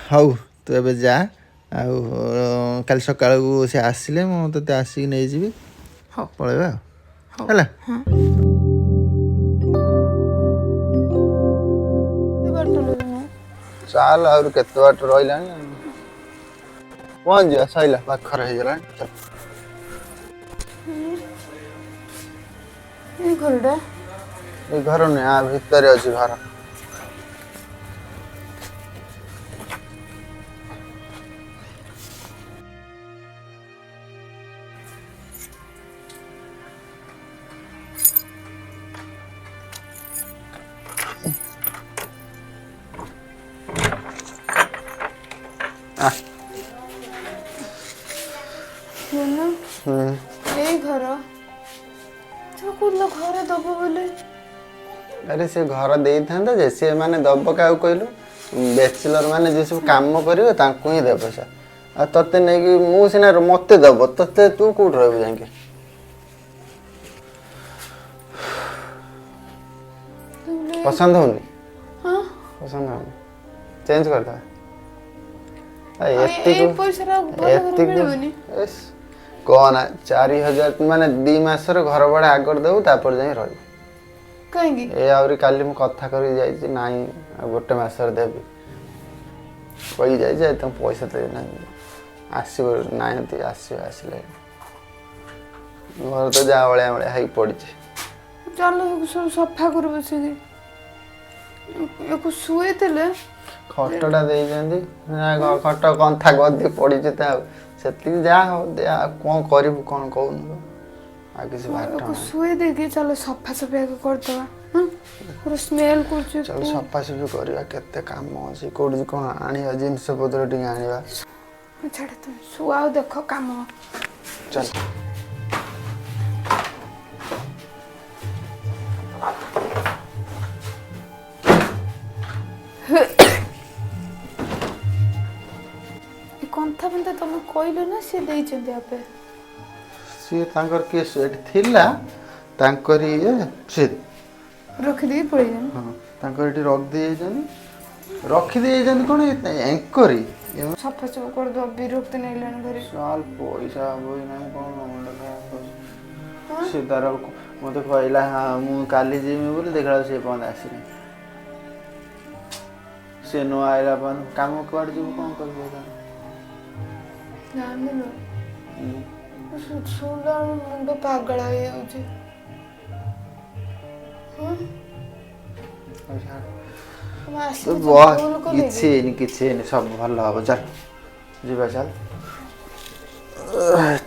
ହଉ ତୁ ଏବେ ଯା ଆଉ କାଲି ସକାଳକୁ ସେ ଆସିଲେ ମୁଁ ତୋତେ ଆସିକି ନେଇଯିବି ହଉ ପଳେଇବା ହଉ ହେଲା। ହଁ ଚାଲ ଆହୁରି କେତେ ବାଟ ରହିଲାଣି ପହଞ୍ଚିଯିବା ସଇଲା ପାଖରେ ହେଇଗଲାଣି ଚାଲ। ଏଇ ଘରଟା ଏଇ ଘର ନୁହେଁ ଆ ଭିତରେ ଅଛି ଘର। ଆ ଏଇ ଘର ତୁ କହୁଥିଲ ଘରେ ଦବ ବୋଲି। ଆରେ ସେ ଘର ଦେଇଥାନ୍ତା ଯେ ସେ ମାନେ ଦବ କାହାକୁ କହିଲୁ ବ୍ୟାଚଲର ମାନେ ଯିଏ ସବୁ କାମ କରିବେ ତାଙ୍କୁ ହିଁ ଦେବ ପଇସା। ଆଉ ତତେ ନେଇକି ମୁଁ ସିନା ମତେ ଦବ ତତେ ତୁ କୋଉଠି ରହିବୁ ଯାଇକି। ପସନ୍ଦ ହଉନି ହଁ ପସନ୍ଦ ହଉନି ଚେଞ୍ଜ କରିଦବା। ଏଇ ପଇସାରେ ଆଉ ଭଲ ଘର ମିଳିବନି। କହନା 4000 ମାନେ 2 ମାସର ଘର ଭଡ଼ା ଆଗରେ ଦେବୁ ତାପରେ ଯାଇ ରହିବୁ। କାହିଁକି ଏ ଆହୁରି କାଲି ମୁଁ କଥା କରିକି ଯାଇଛି ନାଇଁ ଆଉ 1 ମାସରେ ଦେବି କହି ଯାଇଛି ତମ ପଇସା ଦେଇନାହିଁ ଆସିବ ନାଇଁନ୍ତି ଆସିବ ଆସିଲେ ଘର ତ ଯାହା ଭଳିଆ ଭଳିଆ ହେଇକି ପଡ଼ିଛି। ଚାଲ ସବୁ ସଫା କରୁ ବସିକି ୟାକୁ ଶୁଏଇଥିଲେ ଖଟଟା ଦେଇଛନ୍ତି ଖଟ କନ୍ଥା ଗଦି ପଡ଼ିଛି ତ ଆଉ ସେତିକି ଯାହା ହଉ ଆଉ କ'ଣ କରିବୁ କ'ଣ କହୁନୁ ଆଉ କିଛି ବାଟ ୟାକୁ ନାହିଁ। ଶୁଏଇ ଦେଇକି ଚାଲ ସଫାସଫି ଆଗ କରିଦବା ପୁରା ସ୍ମେଲ୍ କରୁଛି। ଚାଲ ସଫାସଫି କରିବା କେତେ କାମ ଅଛି କେଉଁଠି କ'ଣ ଆଣିବା ଜିନିଷ ପତ୍ର ଟିକେ ଆଣିବା। ଛାଡ଼ ତମେ ଶୁଆ ଆଉ ଦେଖ କାମ ଚାଲ। ଏ କନ୍ଥା ଫନ୍ଥା ତମେ କହିଲ ନା ସିଏ ଦେଇଛନ୍ତି ଆପେ। ସିଏ ତାଙ୍କର କିଏ ଏଠି ଥିଲା ତାଙ୍କରି ଇଏ ସେ ରଖିଦେଇକି ପଳେଇଛନ୍ତି। ହଁ ତାଙ୍କର ଏଠି ରଖିଦେଇଯାଇଛନ୍ତି ରଖିଦେଇଯାଇଛନ୍ତି କ'ଣ ଏଙ୍କରି ସଫାସଫି କରିଦେବା ବିରକ୍ତି ନେଇଲାଣି ଘରେ। ଚାଲ ପଇସା ହବ ନାହିଁ କ'ଣ ହଁ ସେ ତାର ମୋତେ କହିଲା ମୁଁ କାଲି ଯିବି ବୋଲି ଦେଖିଲା ବେଳକୁ ସେ ପର୍ଯ୍ୟନ୍ତ ଆସିନି। ସେ ନ ଆଇଲା ପର୍ଯ୍ୟନ୍ତ କାମ କୁଆଡ଼େ ଯିବୁ କ'ଣ କରିବୁ। ଜାଣିଲ ଶୁଣିଲା ମୁଣ୍ଡ ପାଗଳା ହେଇଯାଉଛି। ତମେ ଆସିକି ଭୁଲ କଲେ କିଛି ହେଇନି କିଛି ହେଇନି ସବୁ ଭଲ ହବ ଚାଲ ଯିବା ଚାଲ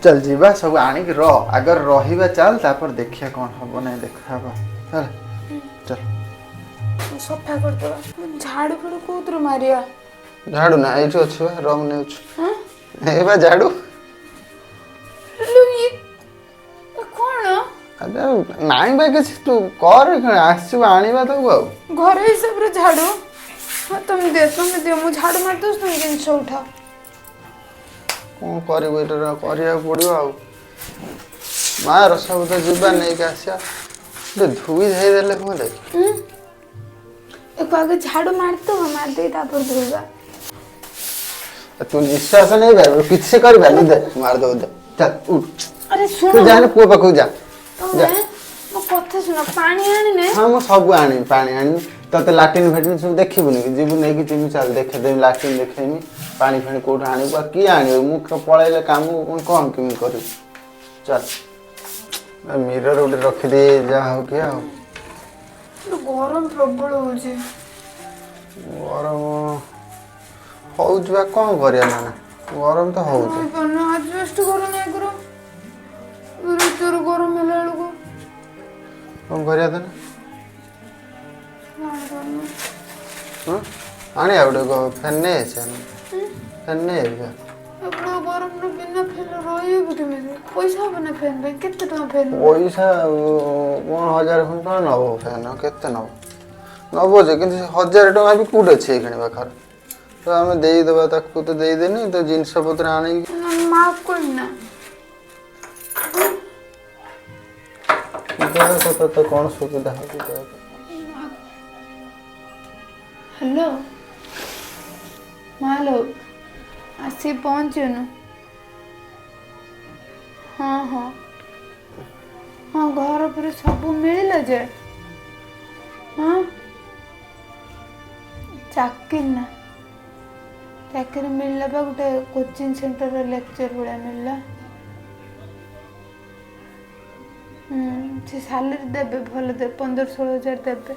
ଚାଲ ଯିବା ସବୁ ଆଣିକି ଆଗରେ ରହିବା ଚାଲ ତାପରେ ଦେଖିବା କ'ଣ ହବ ନାହିଁ ଦେଖାହବ ଚାଲ ଚାଲ। ସଫା କରିଦେବା ଝାଡୁ ଫାଡୁ କୋଉଥିରୁ ମାରିବା। ଝାଡୁ ନା ଏଇଠି ଅଛି ବା ରଙ୍ଗ ନେଉଛୁ ଏଇ ବା ଝାଡୁ। କ'ଣ ନାଇଁ ଭାଇ କିଛି ତୁ କରେ ଆସିବୁ ଆଣିବା ତାକୁ ଆଉ ଘର ହିସାବରେ ଝାଡୁ ତମେ ଦିଅ ମୁଁ ଝାଡୁ ମାରିଦଉଛି ତମେ ଜିନିଷ ଉଠାଅ। କ'ଣ କରିବୁ ଏଇଟା କରିବାକୁ ପଡ଼ିବ ଆଉ ମା ସବୁ ତ ଯିବା ନେଇକି ଆସିବା ଟିକେ ଧୋଇ ଧୋଇଦେଲେ କୁହନ୍ତେ। ଆଗ ଝାଡୁ ମାରିଦବ ମାରିଦେଇ ତାପରେ ଧୋଇବା। ତୁ ନିଶ୍ୱାସ ନେଇପାରିବୁ କିଛି କରିପାରିବୁ ଦେ ମାରିଦବୁ ଦେ ଆରେ ତୁ ଶୁଣ ଯାହାନି ପୁଅ ପାଖକୁ ଯା ମୋ କଥା ଶୁଣ ପାଣି ଆଣିନେ। ହଁ ମୁଁ ସବୁ ଆଣିବି ପାଣି ଆଣିବି ତତେ ଲାଟ୍ରିନ୍ ଫାଟ୍ରିନ୍ ସବୁ ଦେଖିବୁନି କି ଯିବୁ ନେଇକି ଯିବୁ ଚାଲ ଦେଖେଇଦେବି ଲାଟ୍ରିନ୍ ଦେଖେଇମି ପାଣି ଫାଣି କୋଉଠୁ ଆଣିବୁ ଆଉ କିଏ ଆଣିବୁ ମୁଁ ପଳେଇଲେ କାମକୁ କ'ଣ କେମିତି କରିବୁ ଚାଲ ମିରର ଗୋଟେ ରଖିଦେଇ ଯାହା ହଉ କି ଆଉ ଗରମ ପ୍ରବଳ ହଉଛି। ଗରମ ହଉଛି ବା କ'ଣ କରିବା ନା ଗରମ ତ ହଉଛି। ଆଜବେଷ୍ଟ ଘର ନାଇଁ କର ଜୋର ଗରମ ହେଲା ବେଳକୁ କ'ଣ କରିବା ତାହେଲେ ଆଣିବା ଗୋଟେ ଫ୍ୟାନ୍ ନେଇ ଆସିବା ଫ୍ୟାନ୍ ନେଇ ଆସିବା। ଗରମରୁ ବିନା ଫ୍ୟାନ୍ ରହିବ କେମିତି ପଇସା ହବ ନା ଫ୍ୟାନ୍ ପାଇଁ କେତେ ଟଙ୍କା ଫ୍ୟାନ୍ ପଇସା କ'ଣ 1000 ଖଣ୍ଡେ ଟଙ୍କା ନେବ ଫ୍ୟାନ୍ କେତେ ନେବ ଯେ କିନ୍ତୁ 1000 ଟଙ୍କା ବି କେଉଁଠି ଅଛି ଏଇକ୍ଷଣି ପାଖରେ ତ ଆମେ ଦେଇଦେବା ତାକୁ ତ ଦେଇଦେନି ତ ଜିନିଷ ପତ୍ର ଆଣିକି ମାଫ କରିନା ତତେ କ'ଣ ସୁବିଧା ହେଉଛି ହ୍ୟାଲୋ ମାଲୋ ଆସି ପହଞ୍ଚିନୁ। ହଁ ହଁ ହଁ ଘର ଉପରେ ସବୁ ମିଳିଲା ଯେ ହଁ ଚାକିରି ନା ଚାକିରି ମିଳିଲା ବା ଗୋଟେ କୋଚିଂ ସେଣ୍ଟରରେ ଲେକ୍ଚର ଭଳିଆ ମିଳିଲା। ସେ ସାଲେରୀ ଦେବେ ଭଲ ଦେବେ 15-16 ହଜାର ଦେବେ।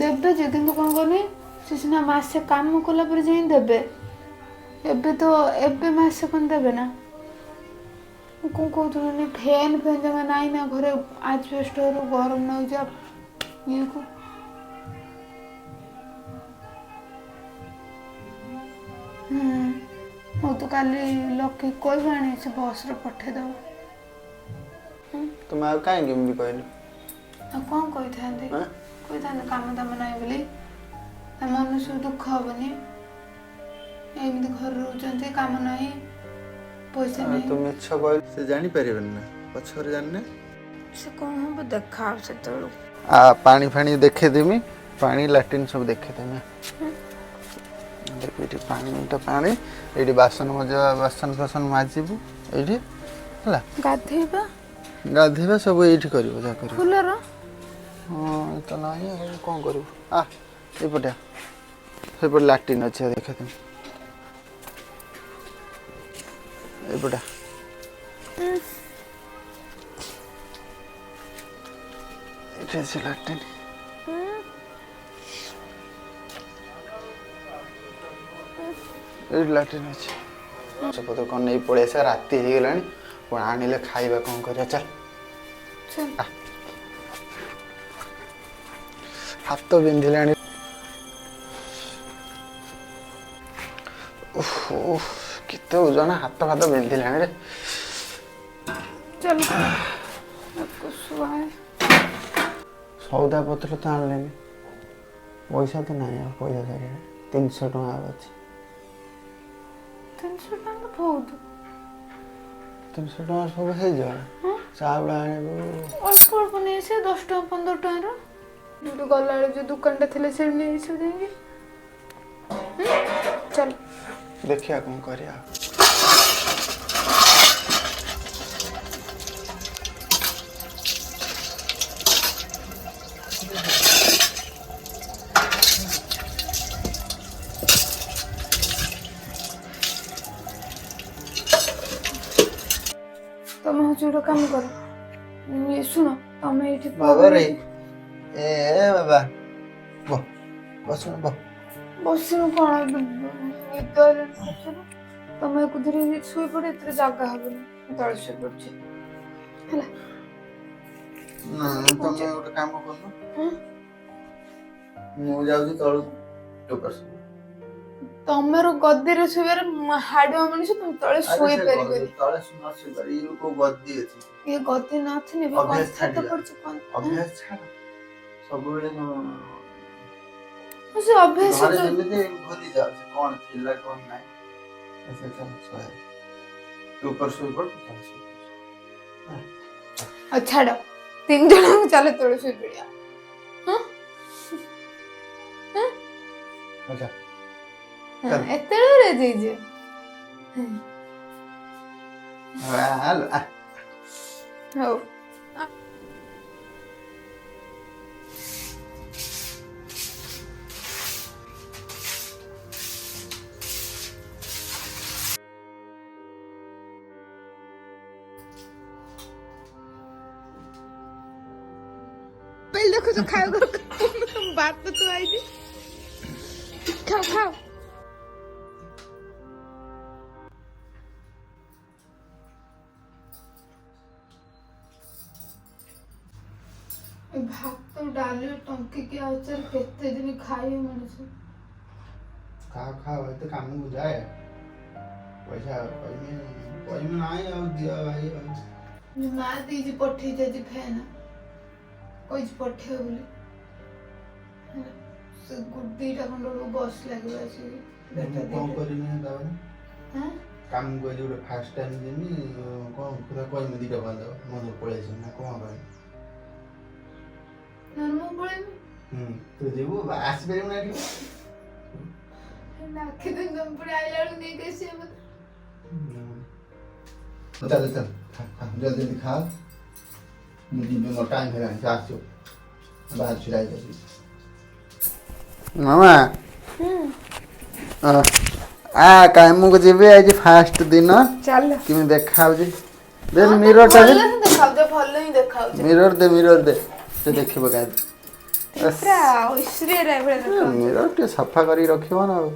ଦେବେ ଯେ କିନ୍ତୁ କ'ଣ କହନି ସେ ସିନା ମାସେ କାମ କଲା ପରେ ଯାଇ ଦେବେ। ଏବେ ମାସେ କ'ଣ ଦେବେ ନା। ମୁଁ କ'ଣ କହୁଥିଲି ଫ୍ୟାନ୍ ଜମା ନାହିଁ ନା ଘରେ ଆଜବେଷ୍ଟ ଘରୁ ଗରମ ଲାଗୁଛି ଇଏକୁ। ହଉ ତୁ କାଲି ଲକି କହିବୁ ଆଣି ସେ ବସ୍ରେ ପଠେଇଦବ। ତୁମେ ଆଉ କାହିଁକି ଏମିତି କହିଲୁ? ଆଉ କ'ଣ କହିଥାନ୍ତି କାମ ଦାମ ନାହିଁ ବୋଲି ତା ମନ ସବୁ ଦୁଃଖ ହବନି। ଏମିତି ଘରେ ରହୁଛନ୍ତି କାମ ନାହିଁ ପଇସା ନାହିଁ। ତୁ ମିଛ କହିଲୁ ସେ ଜାଣିପାରିବନି ନା ପଛରେ ଜାଣିନେ ସେ କ'ଣ ହବ ଦେଖା ସେତେବେଳକୁ। ପାଣି ଫାଣି ଦେଖେଇଦେମି ପାଣି ଲାଟ୍ରିନ୍ ସବୁ ଦେଖେଇଦେମି। ଦେଖ ଏଠି ପାଣି ଏଇଠି ବାସନ ଫାସନ ମାଜିବୁ ଏଇଠି ହେଲା। ଗାଧେଇବା ସବୁ ଏଇଠି କରିବ ଯାହା କରିବ। ଫୁଲର ହଁ ତ ନାହିଁ ଆଉ କ'ଣ କରିବୁ। ଏଇପଟେ ସେପଟେ ଲାଟ୍ରିନ୍ ଅଛି ଦେଖେଇଦେମି। ଏଇପଟେ ଏଇଠି ଅଛି ଲାଟ୍ରିନ୍। ଏଇଠି ଲାଟ୍ରିନ୍ ଅଛି। ପତ୍ର କ'ଣ ନେଇ ପଳେଇ ଆସିବା ରାତି ହେଇଗଲାଣି କ'ଣ ଆଣିଲେ ଖାଇବା କ'ଣ କରିବା ଚାଲ। ହାତ ବିନ୍ଧିଲାଣି। କେତେ ଓଜନ ହାତ ଫାତ ବିନ୍ଧିଲାଣି ରେ। ସଉଦା ପତ୍ର ତ ଆଣିଲେନି ପଇସା ତ ନାହିଁ ଆଉ ପଇସା ସାରିଲେ 300 ଟଙ୍କା ଅଛି। 300 ଟଙ୍କା ତ ବହୁତ। 300 ଟଙ୍କା ସବୁ ହେଇଯିବ। ଚାଉଳ ଆଣିବୁ ଅଳ୍ପ ଅଳ୍ପ ନେଇ ଆସିବା 10 ଟଙ୍କା 15 ଟଙ୍କାର। ଯୋଉଠି ଗଲାବେଳେ ଯୋଉ ଦୋକାନଟା ଥିଲେ ସେଇଠି ନେଇ ଆସିବ ଯାଇକି। ଚାଲ ଦେଖିବା କ'ଣ କରିବା। ତମେ ହଉଛି ଗୋଟେ କାମ କର ଶୁଣ ତମେ ଏଇଠି ବାବା ରେ ବାବା ବସୁନ ବସିନୁ କ'ଣ ନିଦ ତମେ ଧୀରେ ଶୋଇପଡ। ଏଥିରେ ଜାଗା ହବନି ତଳେ ଶୋଇପଡୁଛି ହେଲା। ତମେ ଗୋଟେ କାମ କରୁନ ମୁଁ ଯାଉଛି ତଳକୁ। ତମର ଗଦିରେ ଶୋଇବାରେ ହାଡୁଆ ମଣିଷ ତମେ ତଳେ ଶୋଇପାରିବନି। ତଳେ ନ ଶୋଇପାରି ଇଏ କୋଉ ଗଦି ଅଛି। ଇଏ ଗଦି ନଥିଲେ ବି କଥାଟା ପଡୁଛି ଅଭ୍ୟାସ ଛାଡ ସବୁବେଳେ ସେ ଅଭ୍ୟାସ ଯେମିତି ଭୁଲି ଯାଉଛି କ'ଣ ଥିଲା କ'ଣ ନାହିଁ। ତୁ ଉପରେ ଶୋଇପଡ ଆଉ ଛାଡ 3 ଜଣ ଚାଲ ତଳେ ଶୋଇପଡିଆ। ଏତେବେଳେ ଯାଇଛେ ହଉ। देखो तो खाओ बात तो आई थी। खाओ खाओ भात डाली टंकी के आचार केते दिन खाई मनुष्य। खाओ एते काम को जाए पैसा पैसा नाही आ दिया भाई ना दीजी पठे जाजी फैन कोई पठे बोली से गुड्डी टा खंड बस लागबा से कौन करिने दावन हां काम को जो फर्स्ट टाइम जेमी कौन पूरा कोई में दीटा बंद मन पळे से ना कोन भाई ମୁଁ ପଳେଇବି ତୁ ଯିବୁ ଆସିପାରିବୁ ନା ଏଠି ଆଖି ଦିନ ତମ ପୁଣି ଆଇଲା ବେଳକୁ ନେଇକି ଆସିବ ମତେ ଚାଲ ଚାଲ ଜଲ୍ଦି ଜଲ୍ଦି ଖା ମୁଁ ଯିବି ମୋ ଟାଇମ୍ ହେଲାଣି ସେ ଆସିବ ବାହାରେ ଛିଡ଼ା ହେଇଯାଉଛି ମାମା କାମକୁ ଯିବି ଆଜି ଫାଷ୍ଟ ଦିନ ଚାଲ କେମିତି ଦେଖାଯାଉଛି ଦେ ମିରରଟା ଦେ ଭଲ ହିଁ ଦେଖାଉଛି ମିରର ଦେ ସେ ଦେଖିବ କାହିଁ ପୁରା ଐଶ୍ୱର୍ଯ୍ୟା ରାୟ ଭଳିଆ ଦେଖାଉଛି ମିରର ଟିକେ ସଫା କରିକି ରଖିବ ନା ଆଉ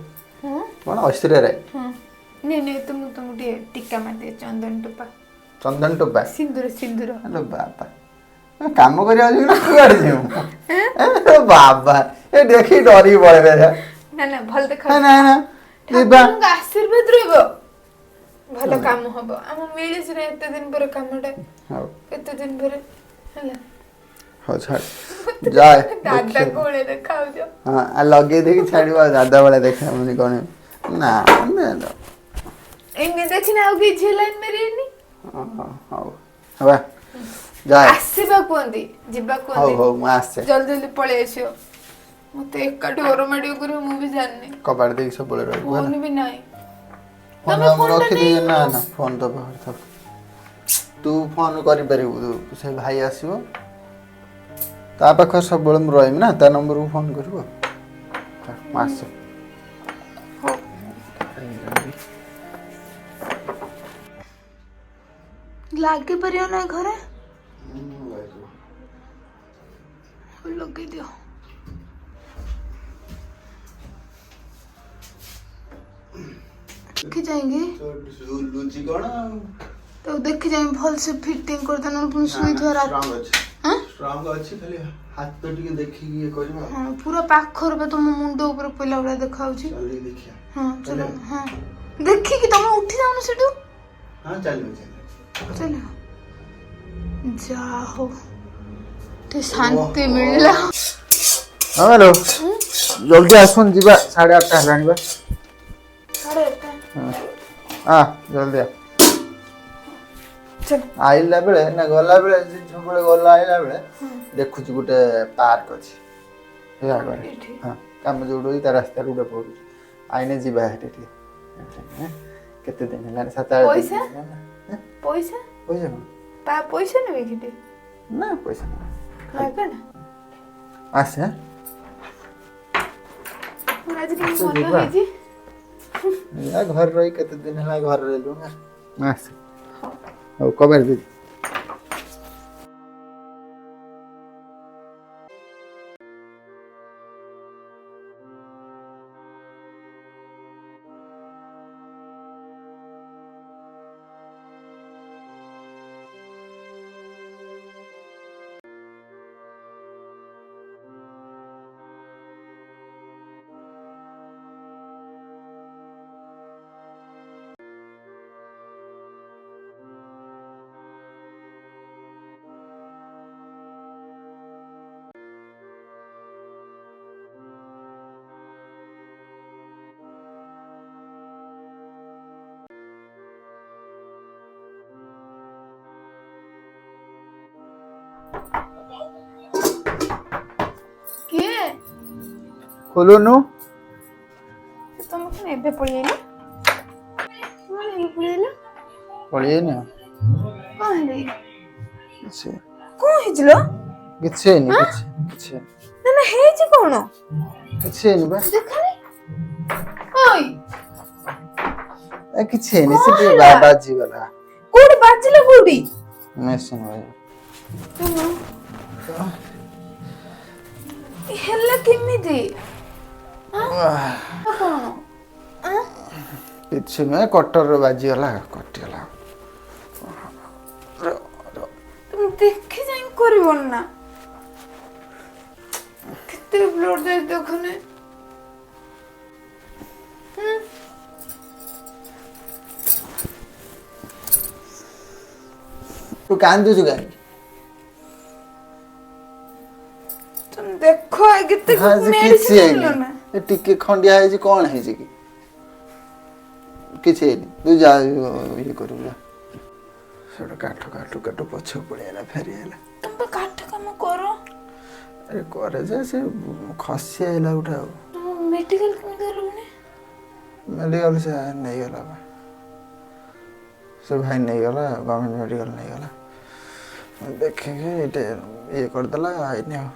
କ'ଣ ଐଶ୍ୱର୍ଯ୍ୟା ରାୟ ନେ ତୁମକୁ ଟିକେ ଟିକା ମାରିଦିଏ ଚନ୍ଦନ ଟୋପା ସିନ୍ଦୁର ଆଲୋ ବାବା କାମ କରିବା କୁଆଡ଼େ ଯିବୁ ବାବା ଏ ଦେଖିକି ଡରିକି ପଳେଇବେ ନା ଭଲ ଦେଖା ନା ଯିବା ଆଶୀର୍ବାଦ ରହିବ ଭଲ କାମ ହବ ଆମ ମିଳିଛି ନା ଏତେ ଦିନ ପରେ କାମଟା ହଉ କେତେ ଦିନ ପରେ ହେଲା ହଉ ଛାଡ଼ ଯାଏ ଦାଦା କୋଳେ ଦେଖାଉଛ ହଁ ଲଗେଇ ଦେଇକି ଛାଡ଼ିବ ଦାଦା ଭଳିଆ ଦେଖାବନି କ'ଣ ନା ଏମିତି ଦେଖିନା ଆଉ କିଛି ହେଲାନି ମେରେନି ହଉ ହବା ଯାଏ ଆସିବା କୁହନ୍ତି ଯିବା ହଉ କୁହନ୍ତି ହଉ ମୁଁ ଆସେ ଜଲ୍ଦି ପଳେଇ ଆସିବ ମତେ ଏକାଠି ଘର ମାଡ଼ିବ କରିବ ମୁଁ ବି ଜାଣିନି କବାଟ ଦେଇକି ସବୁବେଳେ ରହିବୁ ଫୋନ ବି ନାହିଁ ଫୋନ ରଖିଦେଇଛି ନା ଫୋନ ତ ବାହାରେ ଥାଉ ତୁ ଫୋନ କରିପାରିବୁ ସେ ଭାଇ ଆସିବ ତା ପାଖରେ ସବୁବେଳେ ମୁଁ ରହିବି ନା ତା ନମ୍ବରକୁ ଫୋନ କରିବୁ ଆସ ଲାଗିପାରିବ ନା ଘରେ ଲଗେଇ ଦିଅ ଦେଖି ଯାଇକି ଲୁଚି କ'ଣ ତାକୁ ଦେଖି ଯାଇ ଭଲସେ ଫିଟିଂ କରିଦେନ ପୁଣି ଶୋଇଥିବା ରାତି ଷ୍ଟ୍ରଙ୍ଗ ଅଛି ଖାଲି ହାତ ଟିକେ ଦେଖିକି ଇଏ କରିବା ହଁ ପୁରା ପାଖରେ ବା ତମ ମୁଣ୍ଡ ଉପରେ ପଇଲା ଭଳିଆ ଦେଖାଉଛି ଦେଖିବା ହଁ ଚଲ ହଁ ଦେଖିକି ତମେ ଉଠି ଯାଉନ ସେଠୁ ହଁ ଚାଲିବ ଚଲ ଯା ହଉ ଟିକେ ଶାନ୍ତି ମିଳିଲା ହ୍ୟାଲୋ ଜଲ୍ଦି ଆସୁନ ଯିବା 8:30 ହେଲାଣି ବା ଜଲ୍ଦି ଆଇଲା ବେଳେ ନା ଗଲା ବେଳେ ସବୁବେଳେ ଗଲା ଆଇଲା ବେଳେ ଦେଖୁଛି ଗୋଟେ ପାର୍କ ଅଛି ହଁ କାମ ଯୋଉଠି ତା ରାସ୍ତାରେ ଗୋଟେ ପଡୁଛି ଆଇନେ ଯିବା ହେଠି ଟିକେ କେତେ ଦିନ ହେଲାଣି 7-8 ପଇସା ପଇସା କ'ଣ ପଇସା ନେବେ କି ନା ପଇସା ମାଗଣା ଆସେ ଆଜି କେମିତି ମନ ହେଇଛି ଘରେ ରହି କେତେ ଦିନ ହେଲା ଘରେ ରହିଲୁ ନା ଆସେ ହଉ କବାଟ ଦେବି କିଏ ଖୋଲୁନୁ ତମେ କଣ ଏବେ ପଳେଇଆଇଲ ପଳେଇନି କଣ ହେଲେ କିଛି କଣ ହେଇছিল କିଛି ହେଇନି କିଛି ନା ହେଇଛି କଣ କିଛି ହେଇନି ବା ଦେଖାନି ଓଇ କିଛି ହେଇନି ସେ ଟିକେ ବାଜିଗଲା କୋଉଠି ବାଜିଲା କୋଉଠି ମେସିନ୍ ଭାଇ ହେଲା କେମିତି କିଛି ନୁହେଁ କଟରରେ ବାଜିଗଲା କଟିଗଲା তুমি দেখে যাই করিব না কেতে ব্লড যাই দেখনে ତୁ କାନ୍ଦୁଛୁ କାହିଁକି তুমি দেখো আগে তে କିଛି মেডিসিন ହେଇନି না ଏ ଟିକେ ଖଣ୍ଡିଆ ହେଇଛି କ'ଣ ହେଇଛି କି କିଛି ହେଇନି ତୁ ଯା ଇଏ କରିବୁ ଯା ସେଟା କାଠ ପଛକୁ ପଳେଇ ହେଲା ଫେରି ହେଲା তুমি কাঠ কাম করো ଆରେ କରେ ଯେ ସେ ଖସି ଆଇଲା ଗୋଟେ ଆଉ ମେଡିକାଲ କେମିତି ଗଲୁନି? ମେଡ଼ିକାଲ ସେ ନେଇଗଲା ବା ସେ ଭାଇ ନେଇଗଲା ଗଭର୍ଣ୍ଣମେଣ୍ଟ ମେଡ଼ିକାଲ ନେଇଗଲା ଦେଖିକି ଏଇଟେ ଇଏ କରିଦେଲା ଆଇନି ଆଉ